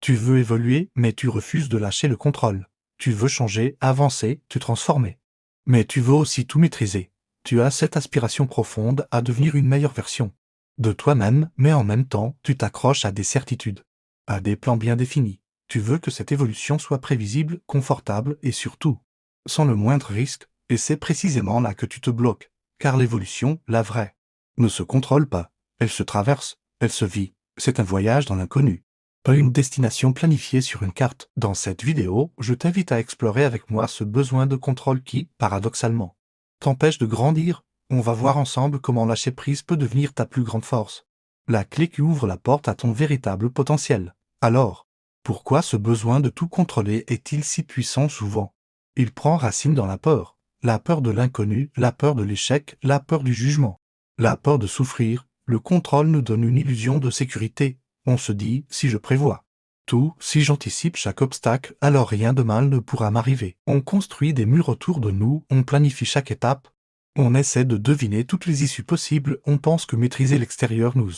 Tu veux évoluer, mais tu refuses de lâcher le contrôle. Tu veux changer, avancer, te transformer. Mais tu veux aussi tout maîtriser. Tu as cette aspiration profonde à devenir une meilleure version de toi-même, mais en même temps, tu t'accroches à des certitudes, à des plans bien définis. Tu veux que cette évolution soit prévisible, confortable et surtout, sans le moindre risque, et c'est précisément là que tu te bloques, car l'évolution, la vraie, ne se contrôle pas, elle se traverse, elle se vit. C'est un voyage dans l'inconnu, pas une destination planifiée sur une carte. Dans cette vidéo, je t'invite à explorer avec moi ce besoin de contrôle qui, paradoxalement, t'empêche de grandir. On va voir ensemble comment lâcher prise peut devenir ta plus grande force. La clé qui ouvre la porte à ton véritable potentiel. Alors, pourquoi ce besoin de tout contrôler est-il si puissant souvent? Il prend racine dans la peur de l'inconnu, la peur de l'échec, la peur du jugement, la peur de souffrir. Le contrôle nous donne une illusion de sécurité. On se dit, si je prévois tout, si j'anticipe chaque obstacle, alors rien de mal ne pourra m'arriver. On construit des murs autour de nous, on planifie chaque étape, on essaie de deviner toutes les issues possibles, on pense que maîtriser l'extérieur nous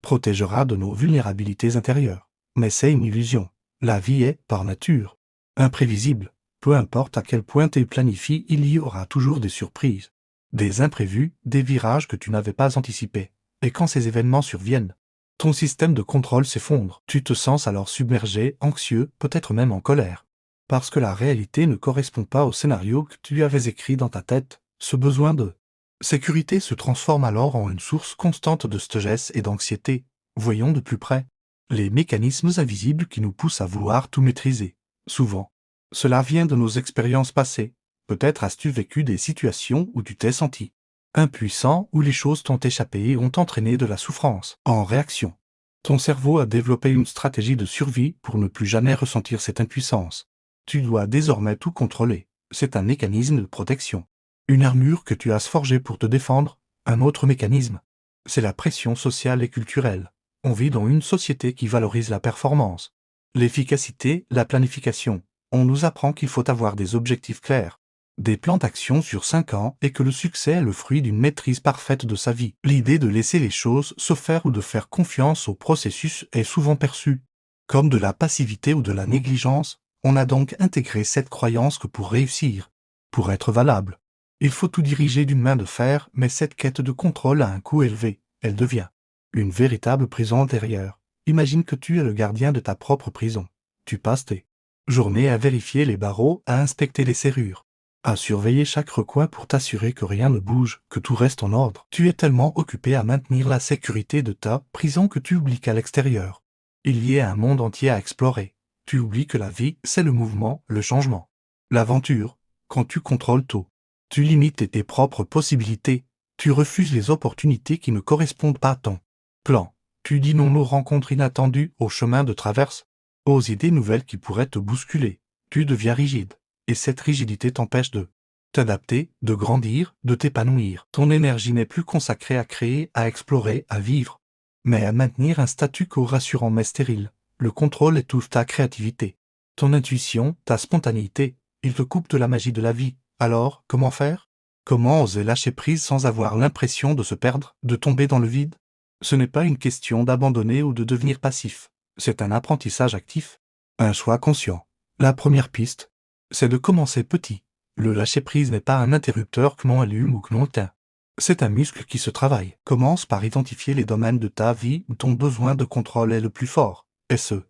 protégera de nos vulnérabilités intérieures. Mais c'est une illusion. La vie est, par nature, imprévisible. Peu importe à quel point tu planifies, il y aura toujours des surprises, des imprévus, des virages que tu n'avais pas anticipés. Et quand ces événements surviennent, ton système de contrôle s'effondre. Tu te sens alors submergé, anxieux, peut-être même en colère. Parce que la réalité ne correspond pas au scénario que tu avais écrit dans ta tête. Ce besoin de sécurité se transforme alors en une source constante de stress et d'anxiété. Voyons de plus près les mécanismes invisibles qui nous poussent à vouloir tout maîtriser. Souvent, cela vient de nos expériences passées. Peut-être as-tu vécu des situations où tu t'es senti impuissant, où les choses t'ont échappé et ont entraîné de la souffrance. En réaction, ton cerveau a développé une stratégie de survie pour ne plus jamais ressentir cette impuissance. Tu dois désormais tout contrôler. C'est un mécanisme de protection. Une armure que tu as forgée pour te défendre. Un autre mécanisme, c'est la pression sociale et culturelle. On vit dans une société qui valorise la performance, l'efficacité, la planification. On nous apprend qu'il faut avoir des objectifs clairs, des plans d'action sur 5 ans et que le succès est le fruit d'une maîtrise parfaite de sa vie. L'idée de laisser les choses se faire ou de faire confiance au processus est souvent perçue comme de la passivité ou de la négligence. On a donc intégré cette croyance que pour réussir, pour être valable, il faut tout diriger d'une main de fer, mais cette quête de contrôle a un coût élevé. Elle devient une véritable prison intérieure. Imagine que tu es le gardien de ta propre prison. Tu passes tes journées à vérifier les barreaux, à inspecter les serrures, à surveiller chaque recoin pour t'assurer que rien ne bouge, que tout reste en ordre. Tu es tellement occupé à maintenir la sécurité de ta prison que tu oublies qu'à l'extérieur, il y a un monde entier à explorer. Tu oublies que la vie, c'est le mouvement, le changement, l'aventure. Quand tu contrôles tout, tu limites tes propres possibilités. Tu refuses les opportunités qui ne correspondent pas à ton plan. Tu dis non aux rencontres inattendues, aux chemins de traverse, aux idées nouvelles qui pourraient te bousculer. Tu deviens rigide. Et cette rigidité t'empêche de t'adapter, de grandir, de t'épanouir. Ton énergie n'est plus consacrée à créer, à explorer, à vivre, mais à maintenir un statu quo rassurant mais stérile. Le contrôle étouffe ta créativité, ton intuition, ta spontanéité. Il te coupe de la magie de la vie. Alors, comment faire? Comment oser lâcher prise sans avoir l'impression de se perdre, de tomber dans le vide? Ce n'est pas une question d'abandonner ou de devenir passif. C'est un apprentissage actif, un choix conscient. La première piste, c'est de commencer petit. Le lâcher-prise n'est pas un interrupteur que l'on allume ou que l'on éteint. C'est un muscle qui se travaille. Commence par identifier les domaines de ta vie où ton besoin de contrôle est le plus fort. Et ce,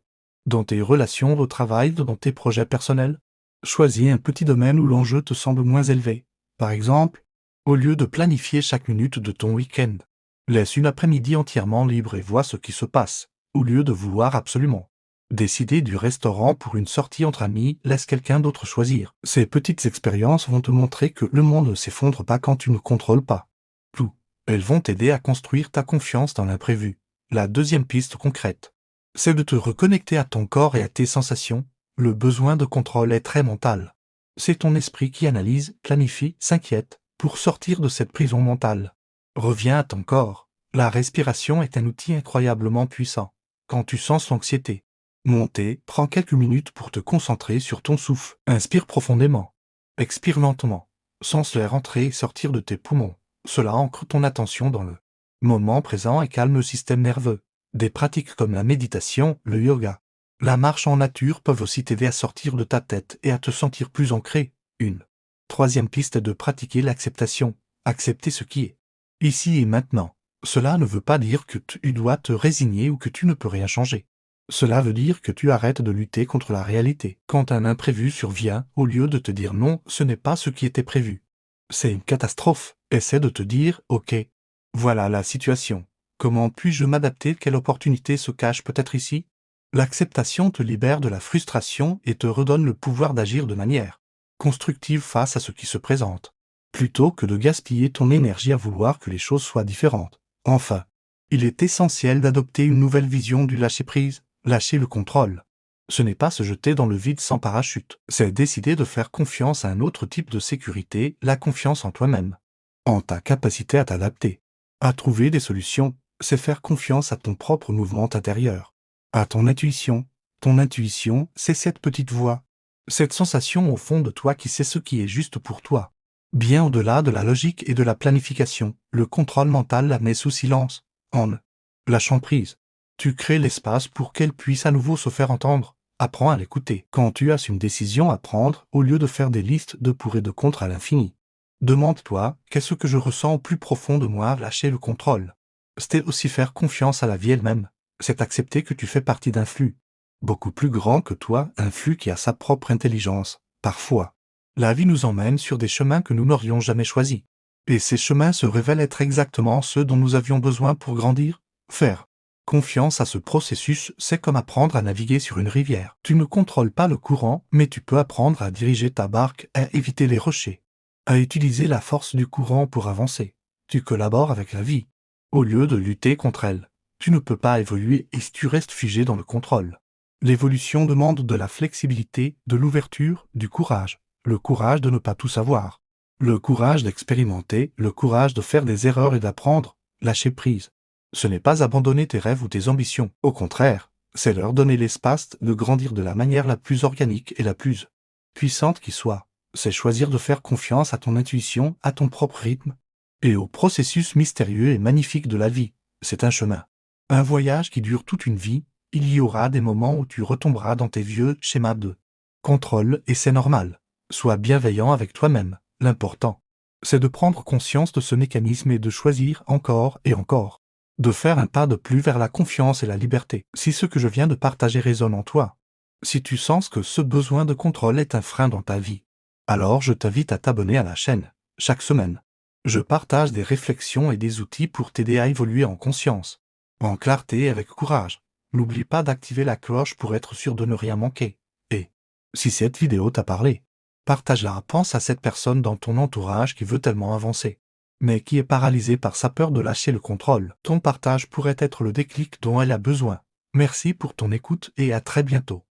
dans tes relations au travail, dans tes projets personnels. Choisis un petit domaine où l'enjeu te semble moins élevé. Par exemple, au lieu de planifier chaque minute de ton week-end, laisse une après-midi entièrement libre et vois ce qui se passe. Au lieu de vouloir absolument décider du restaurant pour une sortie entre amis, laisse quelqu'un d'autre choisir. Ces petites expériences vont te montrer que le monde ne s'effondre pas quand tu ne contrôles pas tout. Elles vont t'aider à construire ta confiance dans l'imprévu. La deuxième piste concrète, c'est de te reconnecter à ton corps et à tes sensations. Le besoin de contrôle est très mental. C'est ton esprit qui analyse, planifie, s'inquiète, pour sortir de cette prison mentale. Reviens à ton corps. La respiration est un outil incroyablement puissant. Quand tu sens l'anxiété monter, prends quelques minutes pour te concentrer sur ton souffle. Inspire profondément. Expire lentement. Sens l'air entrer et sortir de tes poumons. Cela ancre ton attention dans le moment présent et calme le système nerveux. Des pratiques comme la méditation, le yoga, La marche en nature peut aussi t'aider à sortir de ta tête et à te sentir plus ancré. Une troisième piste est de pratiquer l'acceptation. Accepter ce qui est. Ici et maintenant. Cela ne veut pas dire que tu dois te résigner ou que tu ne peux rien changer. Cela veut dire que tu arrêtes de lutter contre la réalité. Quand un imprévu survient, au lieu de te dire non, ce n'est pas ce qui était prévu. C'est une catastrophe. Essaie de te dire, ok, voilà la situation. Comment puis-je m'adapter? Quelle opportunité se cache peut-être ici? L'acceptation te libère de la frustration et te redonne le pouvoir d'agir de manière constructive face à ce qui se présente, plutôt que de gaspiller ton énergie à vouloir que les choses soient différentes. Enfin, il est essentiel d'adopter une nouvelle vision du lâcher-prise, lâcher le contrôle. Ce n'est pas se jeter dans le vide sans parachute, c'est décider de faire confiance à un autre type de sécurité, la confiance en toi-même, en ta capacité à t'adapter, à trouver des solutions, c'est faire confiance à ton propre mouvement intérieur, à ton intuition. Ton intuition, c'est cette petite voix, cette sensation au fond de toi qui sait ce qui est juste pour toi. Bien au-delà de la logique et de la planification, le contrôle mental la met sous silence, en lâchant prise. Tu crées l'espace pour qu'elle puisse à nouveau se faire entendre. Apprends à l'écouter. Quand tu as une décision à prendre, au lieu de faire des listes de pour et de contre à l'infini, demande-toi, qu'est-ce que je ressens au plus profond de moi? Lâcher le contrôle. C'est aussi faire confiance à la vie elle-même. C'est accepter que tu fais partie d'un flux beaucoup plus grand que toi, un flux qui a sa propre intelligence. Parfois, la vie nous emmène sur des chemins que nous n'aurions jamais choisis. Et ces chemins se révèlent être exactement ceux dont nous avions besoin pour grandir. Faire confiance à ce processus, c'est comme apprendre à naviguer sur une rivière. Tu ne contrôles pas le courant, mais tu peux apprendre à diriger ta barque, à éviter les rochers, à utiliser la force du courant pour avancer. Tu collabores avec la vie, au lieu de lutter contre elle. Tu ne peux pas évoluer et tu restes figé dans le contrôle. L'évolution demande de la flexibilité, de l'ouverture, du courage. Le courage de ne pas tout savoir. Le courage d'expérimenter, le courage de faire des erreurs et d'apprendre, lâcher prise. Ce n'est pas abandonner tes rêves ou tes ambitions. Au contraire, c'est leur donner l'espace de grandir de la manière la plus organique et la plus puissante qui soit. C'est choisir de faire confiance à ton intuition, à ton propre rythme, et au processus mystérieux et magnifique de la vie. C'est un chemin. Un voyage qui dure toute une vie. Il y aura des moments où tu retomberas dans tes vieux schémas de contrôle et c'est normal. Sois bienveillant avec toi-même. L'important, c'est de prendre conscience de ce mécanisme et de choisir encore et encore. De faire un pas de plus vers la confiance et la liberté. Si ce que je viens de partager résonne en toi, si tu sens que ce besoin de contrôle est un frein dans ta vie, alors je t'invite à t'abonner à la chaîne. Chaque semaine, je partage des réflexions et des outils pour t'aider à évoluer en conscience, en clarté et avec courage. N'oublie pas d'activer la cloche pour être sûr de ne rien manquer. Et, si cette vidéo t'a parlé, partage-la. Pense à cette personne dans ton entourage qui veut tellement avancer, mais qui est paralysée par sa peur de lâcher le contrôle. Ton partage pourrait être le déclic dont elle a besoin. Merci pour ton écoute et à très bientôt.